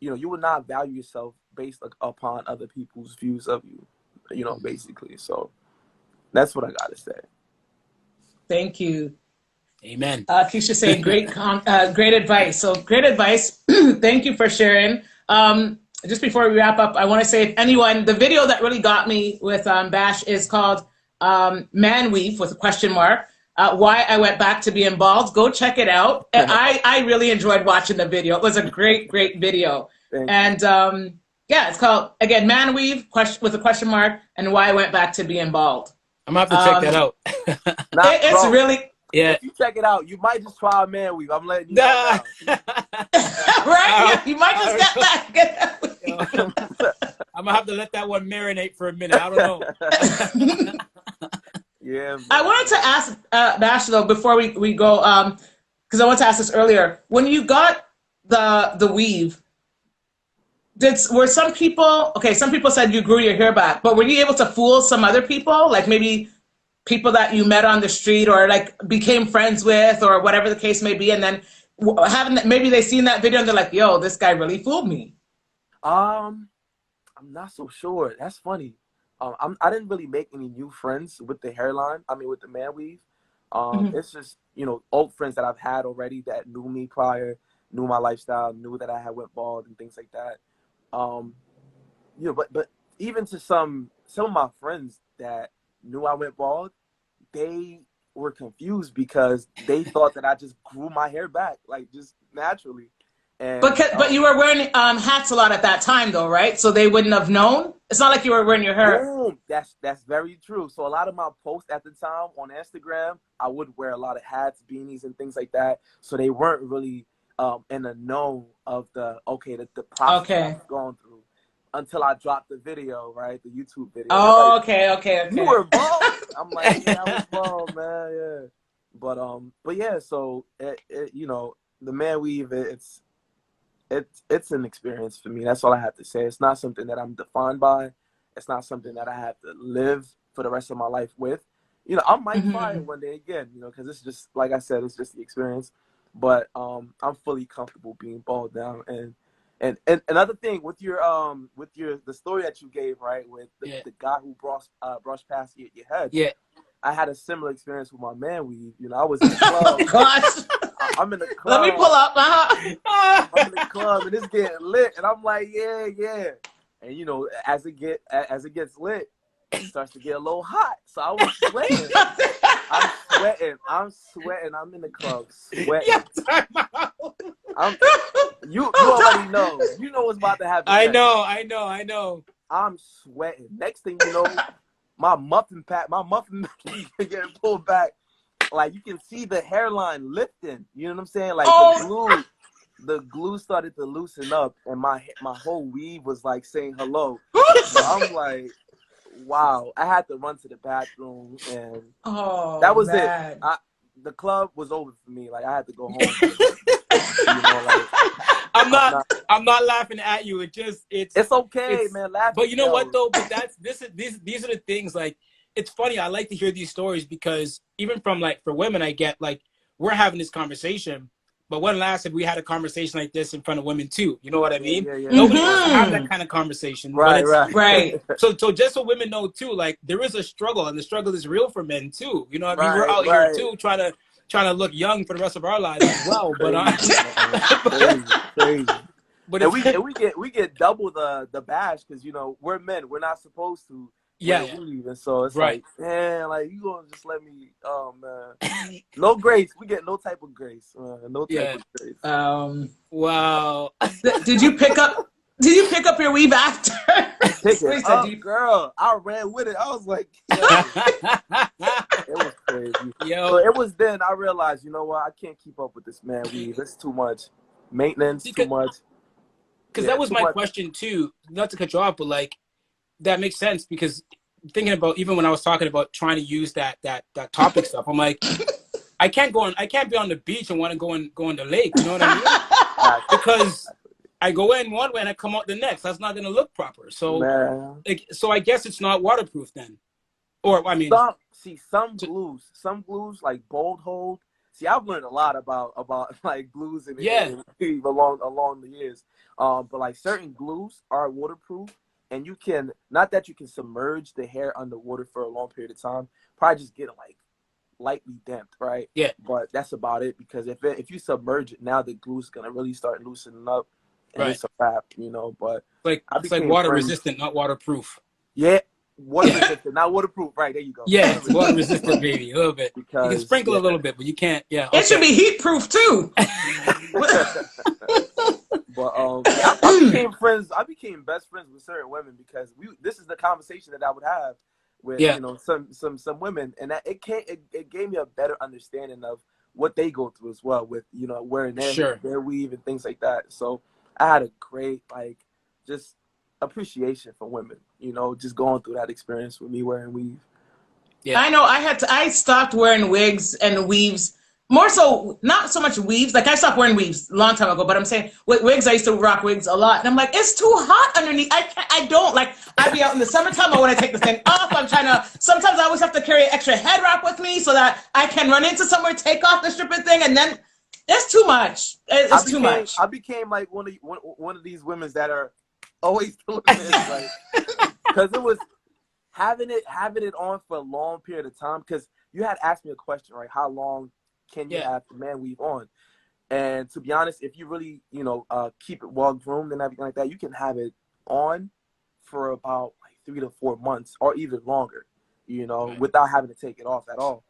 A: you know, you will not value yourself based upon other people's views of you, you know, basically. So that's what I got to say.
B: Thank you.
C: Amen.
B: Keisha saying great advice. So great advice. Thank you for sharing. Just before we wrap up, I want to say, if anyone, the video that really got me with Bash is called Man Weave with a question mark. Why I went back to being bald. Go check it out. And I really enjoyed watching the video. It was a great video. And Yeah, it's called, again, Man Weave, with a question mark, and why I went back to being bald.
C: I'm gonna have to check that out.
B: It's really...
A: Yeah. If you check it out, you might just try a man weave. I'm letting you know now.
B: Right? Yeah, you might just get that.
C: I'm gonna have to let that one marinate for a minute. I don't know.
B: Yeah. Man. I wanted to ask Bash though before we go, because I wanted to ask this earlier. When you got the weave, were some people, okay, some people said you grew your hair back, but were you able to fool some other people, like maybe people that you met on the street or like became friends with or whatever the case may be, and then maybe they seen that video and they're like, yo, this guy really fooled me?
A: I'm not so sure. That's funny. I didn't really make any new friends with the hairline. I mean, with the man weave. It's just, you know, old friends that I've had already that knew me prior, knew my lifestyle, knew that I had went bald and things like that. You know, but even to some of my friends that knew I went bald, they were confused because they thought that I just grew my hair back, like just naturally. And,
B: but you were wearing hats a lot at that time, though, right? So they wouldn't have known. It's not like you were wearing your hair.
A: Boom. That's very true. So a lot of my posts at the time on Instagram, I would wear a lot of hats, beanies, and things like that. So they weren't really in the know of the process I was going through until I dropped the video, right? The YouTube video.
B: Oh,
A: like,
B: okay.
A: You were bald. I'm like, yeah, I was bald, man. Yeah. But yeah. So you know, the man weave, it's an experience for me. That's all I have to say. It's not something that I'm defined by. It's not something that I have to live for the rest of my life with. You know, I might try it one day again, you know, because it's just, like I said, it's just the experience. But I'm fully comfortable being bald now. And another thing with the story that you gave, right, with the guy who brushed past your head.
C: Yeah.
A: I had a similar experience with my man weave. You know, I was in the club.
B: Oh, gosh.
A: I'm in the club.
B: Let me pull up.
A: I'm in the club and it's getting lit, and I'm like, yeah. And you know, as it gets lit, it starts to get a little hot. So I was sweating. I'm sweating. I'm in the club sweating. You already know. You know what's about to happen.
C: I know.
A: I'm sweating. Next thing you know, my muffin getting pulled back. Like you can see the hairline lifting. You know what I'm saying? Like the glue started to loosen up, and my whole weave was like saying hello. So I'm like, wow. I had to run to the bathroom, and that was it. The club was over for me. Like I had to go home. You know, like,
C: I'm not laughing at you. It's
A: okay, man. Laugh.
C: But you know what though? But these are the things. Like it's funny. I like to hear these stories because even from like for women, I get like we're having this conversation. But when last have we had a conversation like this in front of women too? You know what I mean?
A: Yeah.
C: Nobody wants to have that kind of conversation.
B: Right.
C: So just so women know too, like there is a struggle, and the struggle is real for men too. You know what I mean? We're out here too trying to look young for the rest of our lives as well.
A: Crazy. But we get double the bash because you know we're men. We're not supposed to. Leave, and so it's like, man, like you gonna just let me? Oh man, no grace. We get no type of grace. No type of grace.
C: Wow.
A: Did you pick up your weave after? Pick it up, girl. I ran with it. I was like, it was crazy. So it was then I realized, you know what? I can't keep up with this man weave. It's too much maintenance. Too much.
C: Because that was my question too. Not to cut you off, but like. That makes sense because thinking about even when I was talking about trying to use that topic stuff, I'm like, I can't be on the beach and want to go in the lake. You know what I mean? Because I go in one way and I come out the next. That's not going to look proper. So, so I guess it's not waterproof then. Or I mean,
A: some glues like Bold Hold. See, I've learned a lot about like glues and along the years. But like certain glues are waterproof. And you can, not that you can submerge the hair underwater for a long period of time, probably just get it like lightly damped, right?
C: Yeah.
A: But that's about it because if you submerge it, now the glue's going to really start loosening up and it's a wrap, you know. But
C: it's like water resistant, not waterproof.
A: Yeah. Water resistant, not waterproof. Right, there you go.
C: Yeah, it's water resistant, baby, a little bit. Because, you can sprinkle a little bit, but you can't,
B: It should be heat proof too.
A: But I became friends. I became best friends with certain women because this is the conversation that I would have with some women, and that it gave me a better understanding of what they go through as well with wearing their weave and things like that. So I had a great just appreciation for women, just going through that experience with me wearing weave.
B: Yeah. I know I stopped wearing wigs and weaves. More so, not so much weaves. Like, I stopped wearing weaves a long time ago, but I'm saying with wigs, I used to rock wigs a lot. And I'm like, it's too hot underneath. I don't. Like, I'd be out in the summertime, I want to take the thing off. Sometimes I always have to carry an extra head wrap with me so that I can run into somewhere, take off the stripping thing, and then it's too much. It's too much.
A: I became like one of these women that are always doing this, because it was having it on for a long period of time. Because you had asked me a question, right? How long can you have the man weave on? And to be honest, if you really, keep it well groomed and everything like that, you can have it on for about 3 to 4 months or even longer, without having to take it off at all.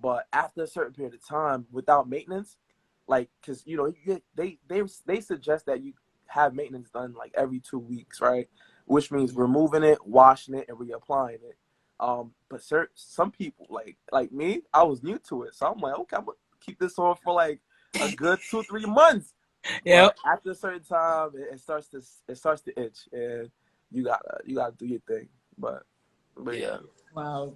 A: But after a certain period of time, without maintenance, because they suggest that you have maintenance done every 2 weeks, right? Which means removing it, washing it, and reapplying it. But some people like me, I was new to it, so I'm like, okay, I'm gonna keep this on for a good 2-3 months. Yeah. After a certain time, it starts to itch, and you gotta do your thing. But yeah.
B: Wow.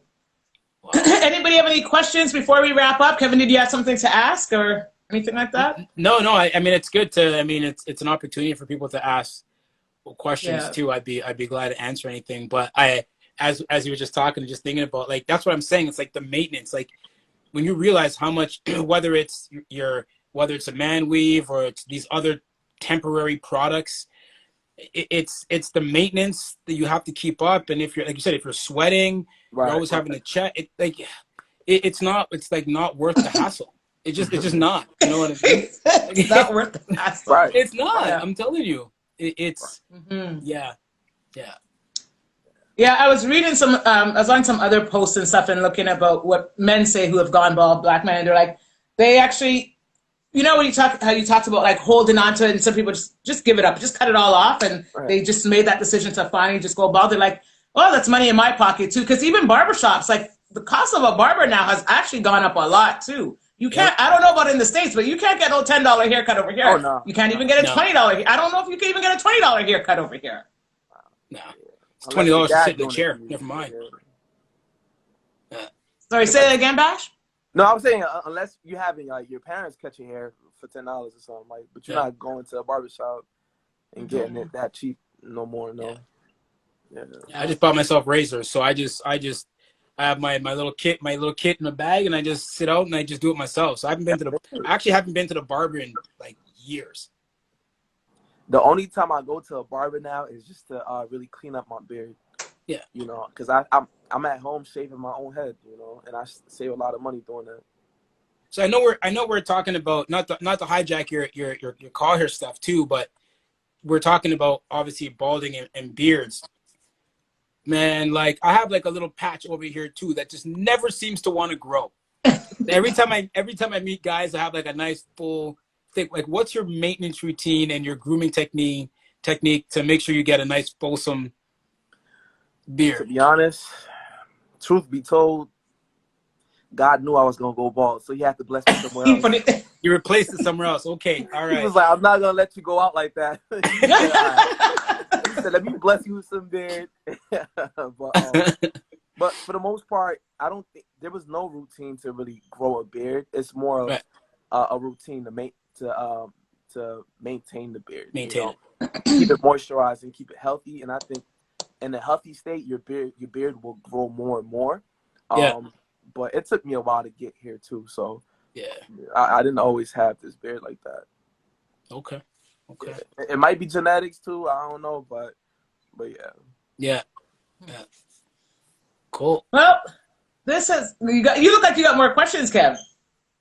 B: Anybody have any questions before we wrap up? Kevin, did you have something to ask or anything like that?
C: No. I mean, it's good to. I mean, it's an opportunity for people to ask questions too. I'd be glad to answer anything. But as you were just talking and just thinking about that's what I'm saying. It's the maintenance. When you realize how much, whether it's a man weave or it's these other temporary products, it's the maintenance that you have to keep up. And if you're, like you said, if you're sweating, you're always having to check. It's not worth the hassle. It's just not. You know what I mean?
B: It's not worth the hassle.
A: Right.
C: It's not. Yeah. I'm telling you. It's yeah.
B: Yeah, I was reading I was on some other posts and stuff and looking about what men say who have gone bald, black men, and they're they actually, when you how you talked about holding on to it, and some people just give it up, just cut it all off, and they just made that decision to finally just go bald. They're like, oh, that's money in my pocket too, because even barbershops, the cost of a barber now has actually gone up a lot too. You can't, I don't know about in the States, but you can't get no $10 haircut over here.
A: Oh, no.
B: You can't even get a $20. I don't know if you can even get a $20 haircut over here.
C: No. It's $20 to sit in the chair. Never mind.
B: Sorry, say that again, Bash?
A: No, I was saying unless you having your parents cut your hair for $10 or something, but you're not going to a barbershop and getting it that cheap no more. No. Yeah.
C: I just bought myself razors, so I I have my little kit in the bag, and I just sit out and I just do it myself. So I actually haven't been to the barber in years.
A: The only time I go to a barber now is just to really clean up my beard.
C: Yeah.
A: Because I'm at home shaving my own head, and I save a lot of money doing that.
C: So I know we're talking about not to hijack your call here stuff too, but we're talking about obviously balding and beards. Man, I have a little patch over here too that just never seems to want to grow. Every time I meet guys, I have a nice full thick. What's your maintenance routine and your grooming technique to make sure you get a nice fulsome beard?
A: To be honest, truth be told, God knew I was gonna go bald, so He had to bless me somewhere else.
C: You replaced it somewhere else. Okay, all right.
A: He was like, "I'm not gonna let you go out like that." He said, "Let me bless you with some beard." But for the most part, I don't think there was no routine to really grow a beard. It's more of a routine to maintain the beard. Keep it moisturized and keep it healthy. And I think in a healthy state, your beard will grow more and more. But it took me a while to get here too. So I didn't always have this beard like that.
C: Okay.
A: It might be genetics too. I don't know, but yeah.
C: Cool.
B: Well, you look like you got more questions, Kev.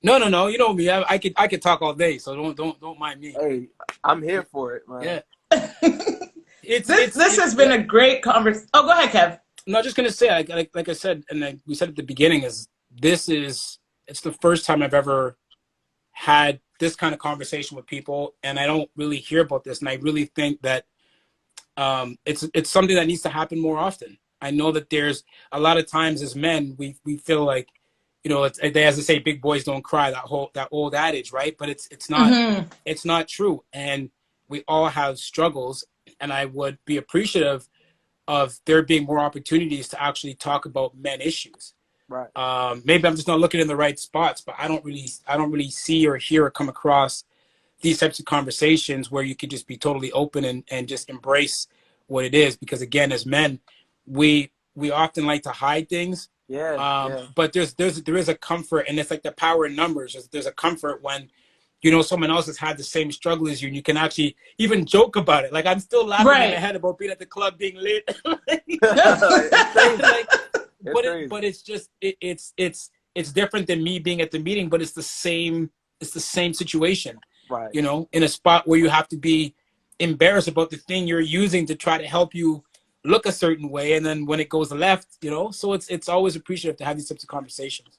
C: No. You know me. I could talk all day, so don't mind me.
A: Hey, I'm here for it, man.
C: Yeah.
B: This has been a great conversation. Oh, go ahead, Kev.
C: No, I'm just gonna say, like I said, and we said at the beginning, it's the first time I've ever had this kind of conversation with people, and I don't really hear about this, and I really think that it's something that needs to happen more often. I know that there's a lot of times as men, we feel like, you know, as they say, big boys don't cry, that old adage, right? But it's not true. And we all have struggles, and I would be appreciative of there being more opportunities to actually talk about men issues.
A: Right.
C: Maybe I'm just not looking in the right spots, but I don't really see or hear or come across these types of conversations where you could just be totally open and just embrace what it is. Because again, as men, we often like to hide things.
A: Yeah.
C: But there is a comfort, and it's like the power in numbers. There's a comfort when, you know, someone else has had the same struggle as you, and you can actually even joke about it. Like, I'm still laughing in my head about being at the club being lit. But it's just it's different than me being at the meeting, but it's the same situation.
A: Right.
C: You know, in a spot where you have to be embarrassed about the thing you're using to try to help you look a certain way, and then when it goes left, you know, so it's always appreciative to have these types of conversations.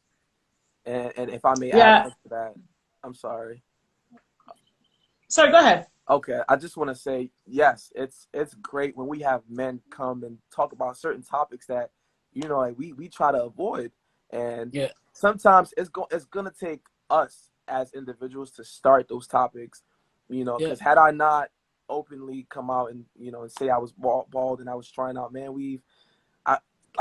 A: And if I may add to that, I'm sorry.
B: Sorry, go ahead.
A: Okay, I just want to say, yes, it's great when we have men come and talk about certain topics that, you know, like we try to avoid, and sometimes it's gonna take us as individuals to start those topics, you know, because had I not openly come out and, you know, and say I was bald and I was trying out man weave,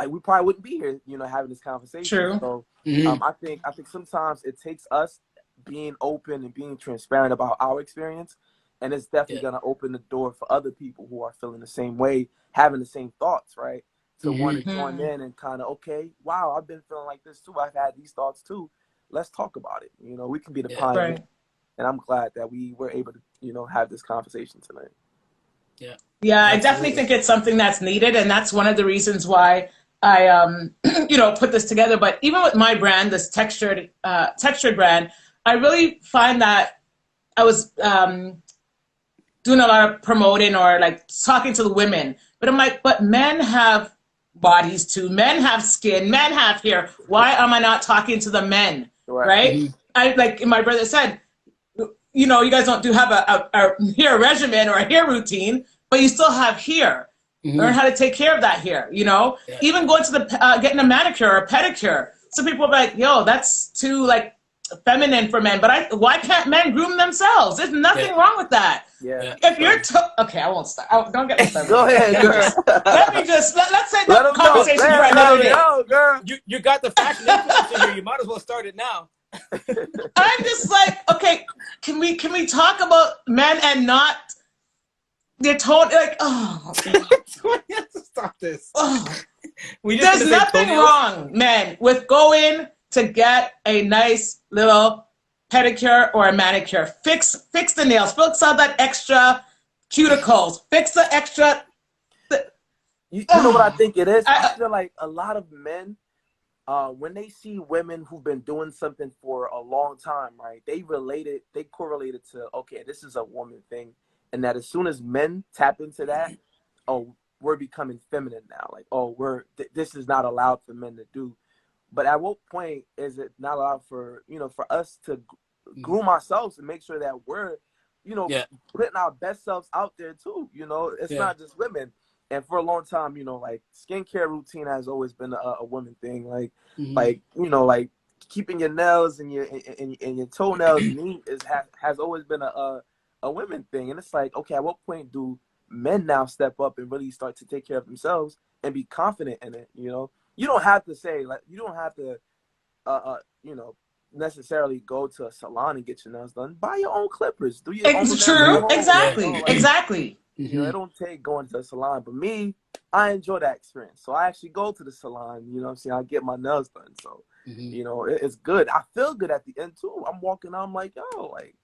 A: we probably wouldn't be here, you know, having this conversation.
B: True.
A: So I think sometimes it takes us being open and being transparent about our experience, and it's definitely gonna open the door for other people who are feeling the same way, having the same thoughts, right? To want to join in and kind of, okay, wow, I've been feeling like this too. I've had these thoughts too. Let's talk about it. You know, we can be the pioneer. Right. And I'm glad that we were able to, you know, have this conversation tonight.
B: Yeah, I definitely think it's something that's needed, and that's one of the reasons why I, you know, put this together. But even with my brand, this Textur'd brand, I really find that I was doing a lot of promoting or like talking to the women, but I'm like, but men have bodies too. Men have skin. Men have hair. Why am I not talking to the men? Right? I like my brother said, you know, you guys don't have a hair regimen or a hair routine, but you still have hair. Learn how to take care of that hair. You know, even going to the getting a manicure or a pedicure. Some people are like, yo, that's too like feminine for men. But why can't men groom themselves? There's nothing wrong with that.
A: Yeah.
B: If you're okay, I won't start. Don't get me started.
A: Go ahead, girl.
B: Let's say that conversation for another day.
A: Girl.
C: You got the fashion influencer here. You might as well start it now.
B: I'm just like, okay, can we talk about men and not they're told like, oh,
C: stop this.
B: Oh. There's nothing wrong, men, with going to get a nice little pedicure or a manicure. Fix the nails. Fix out that extra cuticles. Fix the extra.
A: You know what I think it is? I feel like a lot of men, when they see women who've been doing something for a long time, right? They correlate it to, okay, this is a woman thing. And that as soon as men tap into that, oh, we're becoming feminine now. Like, oh, this is not allowed for men to do. But at what point is it not allowed for, you know, for us to groom ourselves and make sure that we're, you know, putting our best selves out there too? You know, it's not just women. And for a long time, you know, like skincare routine has always been a woman thing. Like, like, you know, like keeping your nails and your toenails neat has always been a women thing. And it's like, okay, at what point do men now step up and really start to take care of themselves and be confident in it? You know, you don't have to say, like, you don't have to, you know, necessarily go to a salon and get your nails done. Buy your own clippers. Do your own.
B: It's true. Exactly. You know, like, exactly.
A: You know, it don't take going to a salon, but me, I enjoy that experience. So I actually go to the salon, you know what I'm saying? I get my nails done. So, you know, it's good. I feel good at the end too. I'm walking out, I'm like, yo, like,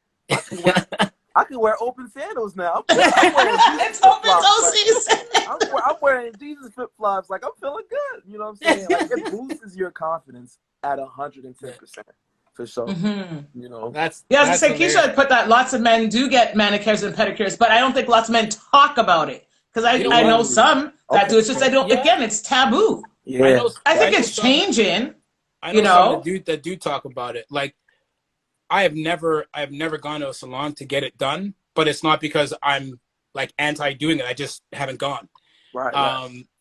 A: I can wear open sandals now. I'm wearing
B: it's open toe season.
A: I'm wearing Jesus flip-flops. Like, I'm feeling good. You know what I'm saying? Like, it boosts your confidence at 110%. For sure. You know,
B: that's Keisha put that lots of men do get manicures and pedicures, but I don't think lots of men talk about it. Because I know some that do. It's just again, it's taboo.
A: Yeah.
B: I think it's changing.
C: I know some that do talk about it. Like, I have never gone to a salon to get it done, but it's not because I'm like anti doing it. I just haven't gone.
A: Right.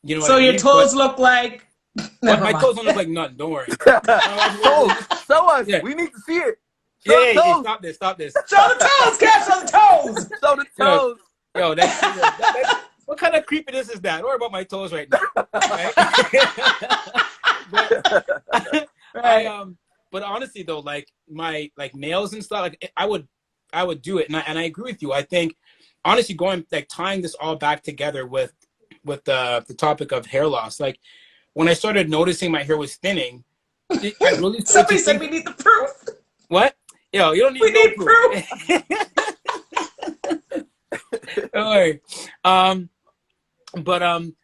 C: You know what
B: So
C: I
B: your
C: mean?
B: toes look like.
C: But my toes don't look like nothing. Don't worry.
A: Show us.
C: Yeah.
A: We need to see it.
C: Hey, stop this.
B: Show the toes, Kev. Show the toes.
A: Show the toes.
C: Yo, that's what kind of creepiness is that? Don't worry about my toes right now. Right? But, but honestly though, like my nails and stuff, like I would do it, and I agree with you. I think honestly, tying this all back together with the topic of hair loss, like when I started noticing my hair was thinning, I really
B: somebody said we need the proof.
C: What? Yo, you don't need.
B: We
C: no
B: need
C: proof. Don't worry.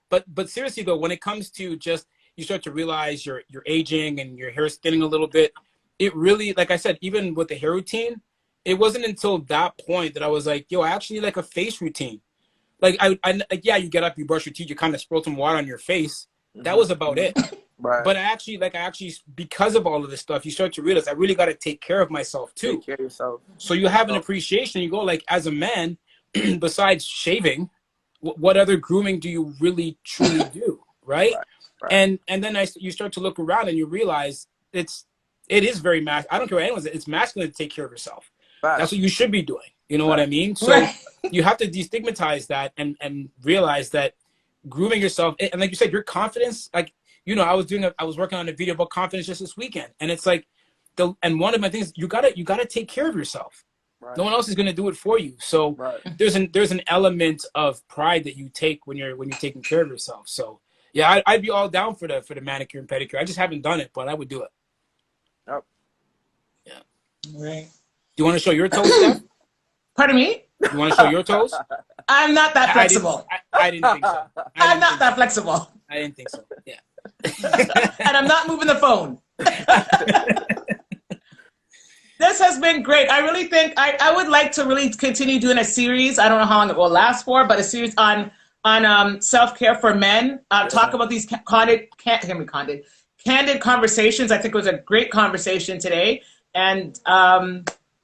C: But seriously though, when it comes to just you start to realize you're aging and your hair is thinning a little bit, it really, like I said, even with the hair routine, it wasn't until that point that I was like, yo, I actually need like a face routine. Like yeah, you get up, you brush your teeth, you kind of sprinkle some water on your face. That was about it.
A: Right.
C: But I actually, because of all of this stuff, you start to realize I really got to take care of myself too.
A: Take care of yourself.
C: So you have an appreciation. You go like, as a man, besides shaving, what other grooming do you really truly do, right? And then you start to look around and you realize it is very masculine. I don't care what anyone says. It's masculine to take care of yourself. Right. That's what you should be doing. You know what I mean? So you have to destigmatize that and realize that grooming yourself, and like you said, your confidence, like, you know, I was working on a video about confidence just this weekend, and it's like and one of my things, you gotta take care of yourself. Right. No one else is gonna do it for you. So there's an element of pride that you take when you're taking care of yourself. So yeah, I'd be all down for the manicure and pedicure. I just haven't done it, but I would do it.
A: Yep.
C: Yeah.
B: Right.
C: Do you want to show your toes, Steph?
B: Pardon me?
C: You want to show your toes?
B: I'm not that flexible.
C: I didn't think so.
B: I'm not that flexible.
C: I didn't think so. Yeah.
B: And I'm not moving the phone. This has been great. I really think I would like to really continue doing a series. I don't know how long it will last for, but a series on self-care for men. Talk about these candid conversations. I think it was a great conversation today. And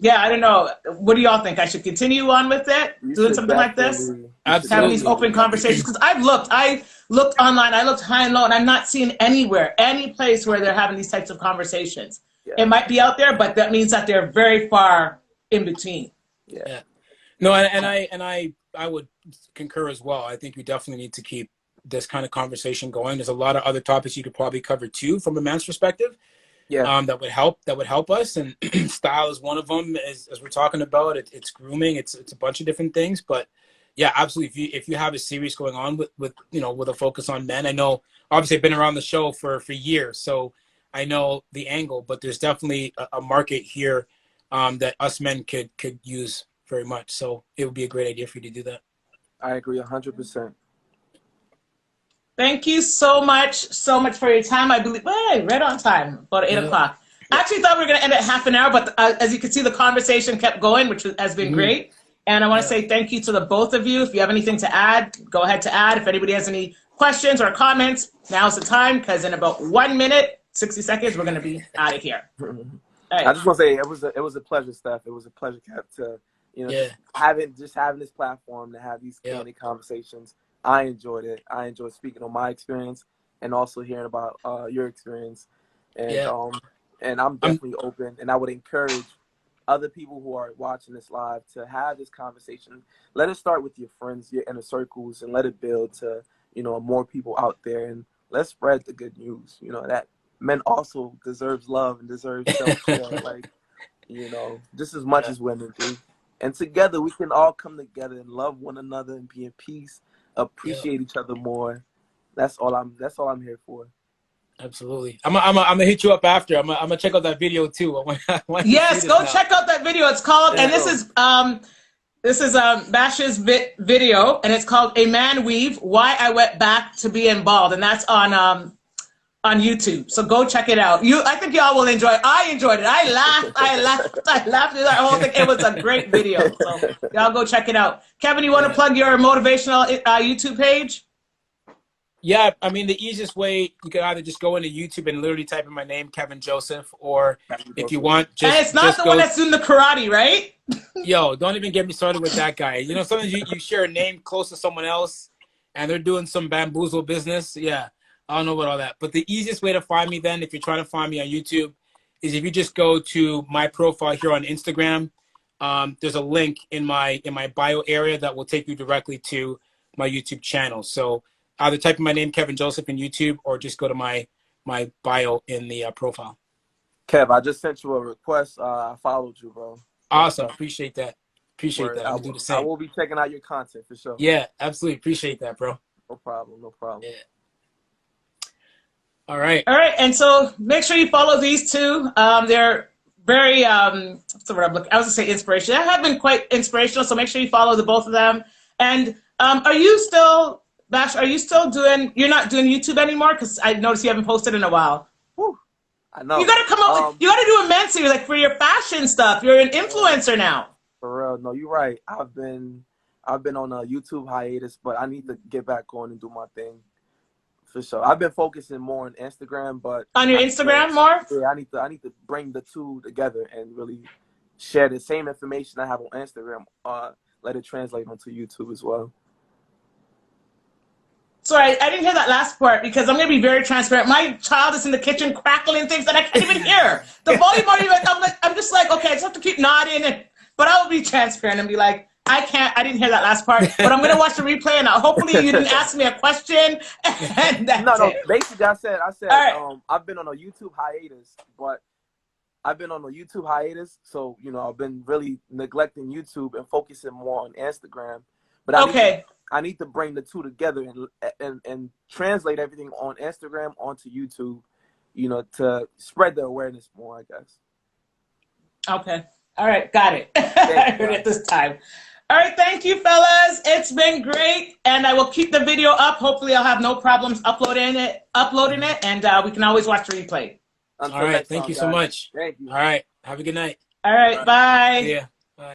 B: yeah, I don't know. What do y'all think? I should continue on with it, doing something like this, having these open conversations. Because I looked online, I looked high and low, and I'm not seeing any place where they're having these types of conversations. Yeah. It might be out there, but that means that they're very far in between.
C: Yeah. No, and I would concur as well. I think we definitely need to keep this kind of conversation going. There's a lot of other topics you could probably cover too, from a man's perspective. Yeah. That would help us, and style is one of them. As we're talking about, it's grooming. It's a bunch of different things, but yeah, absolutely. If you have a series going on with a focus on men, I know obviously I've been around the show for years, so I know the angle. But there's definitely a market here that us men could use very much. So it would be a great idea for you to do that.
A: I agree 100%.
B: Thank you so much for your time. I believe, right on time, about 8 o'clock. I actually thought we were going to end at half an hour, but as you can see, the conversation kept going, which has been great. And I want to say thank you to the both of you. If you have anything to add, go ahead to add. If anybody has any questions or comments, now's the time, because in about 1 minute, 60 seconds, we're going to be out of here. Right.
A: I just want to say it was a pleasure, Steph. It was a pleasure, Cap, to having this platform to have these candid conversations. I enjoyed it. I enjoyed speaking on my experience and also hearing about your experience. And I'm definitely open, and I would encourage other people who are watching this live to have this conversation. Let it start with your friends, your inner circles, and let it build to, more people out there. And let's spread the good news, that men also deserves love and deserves self-care, just as much as women do. And together we can all come together and love one another and be in peace. Appreciate each other more. That's all I'm here for.
C: Absolutely. I'm gonna hit you up after. I'm gonna check out that video too.
B: Yes, go check out that video. It's called, and this is Bash's video, and it's called "A Man Weave: Why I Went Back to Being Bald," and that's on YouTube. So go check it out. I think y'all will enjoy it. I enjoyed it. I laughed through that whole thing. It was a great video. So y'all go check it out. Kevin, you want to plug your motivational YouTube page?
C: Yeah, I mean, the easiest way, you could either just go into YouTube and literally type in my name, Kevin Joseph, or if you want,
B: And it's not
C: just
B: the one
C: go.
B: that's doing the karate, right?
C: Yo, don't even get me started with that guy. You know, sometimes you share a name close to someone else, and they're doing some bamboozle business. Yeah, I don't know about all that. But the easiest way to find me then, if you're trying to find me on YouTube, is if you just go to my profile here on Instagram. There's a link in my bio area that will take you directly to my YouTube channel. So either type in my name, Kevin Joseph, in YouTube, or just go to my bio in the profile.
A: Kev, I just sent you a request. I followed you, bro.
C: Awesome. Appreciate that. Appreciate
A: Word.
C: that. I'm going to do the
A: I
C: same.
A: will be checking out your content for sure.
C: Yeah, absolutely. Appreciate that, bro.
A: No problem. No problem.
C: Yeah. All right.
B: All right, and so make sure you follow these two. They're very, what's the word I'm looking? I was gonna say inspirational. They have been quite inspirational, so make sure you follow the both of them. And are you still, Bash? Are you still doing? You're not doing YouTube anymore because I noticed you haven't posted in a while.
A: Whew. I know.
B: You got to come up. You got to do a men's series like for your fashion stuff. You're an influencer now.
A: For real, no, you're right. I've been on a YouTube hiatus, but I need to get back on and do my thing. For sure. I've been focusing more on Instagram, but
B: On your Instagram more?
A: Yeah, I need to bring the two together and really share the same information I have on Instagram. Let it translate onto YouTube as well.
B: Sorry, I didn't hear that last part because I'm going to be very transparent. My child is in the kitchen crackling things that I can't even hear. The volume aren't even. I'm just like, okay, I just have to keep nodding. But I will be transparent and be like, I didn't hear that last part, but I'm going to watch the replay and hopefully you didn't ask me a question. And that's it.
A: Basically, I said,
B: right.
A: I've been on a YouTube hiatus, so, I've been really neglecting YouTube and focusing more on Instagram. But I need to bring the two together and translate everything on Instagram onto YouTube, to spread the awareness more, I guess.
B: Okay. All right. Got it. I heard it this time. All right. Thank you, fellas. It's been great. And I will keep the video up. Hopefully I'll have no problems uploading it. And we can always watch the replay.
C: All right. Thank you so much.
A: Thank you.
C: All right. Have a good night.
B: All right. Bye.
C: Yeah.